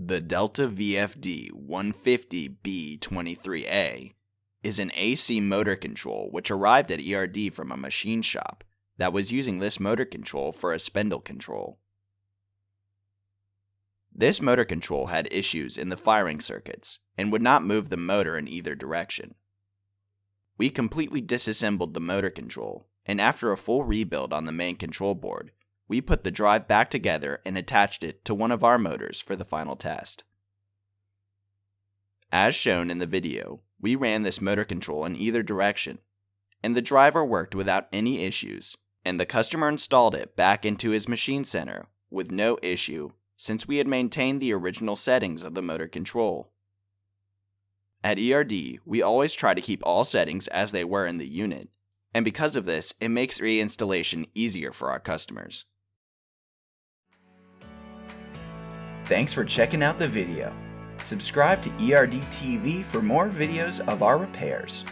The Delta vfd150b23a is an AC motor control which arrived at ERD from a machine shop that was using this motor control for a spindle control. This motor control had issues in the firing circuits and would not move the motor in either direction. We completely disassembled the motor control, and after a full rebuild on the main control board, we put the drive back together and attached it to one of our motors for the final test. As shown in the video, we ran this motor control in either direction, and the driver worked without any issues, and the customer installed it back into his machine center with no issue since we had maintained the original settings of the motor control. At ERD, we always try to keep all settings as they were in the unit, and because of this, it makes reinstallation easier for our customers. Thanks for checking out the video. Subscribe to ERD TV for more videos of our repairs.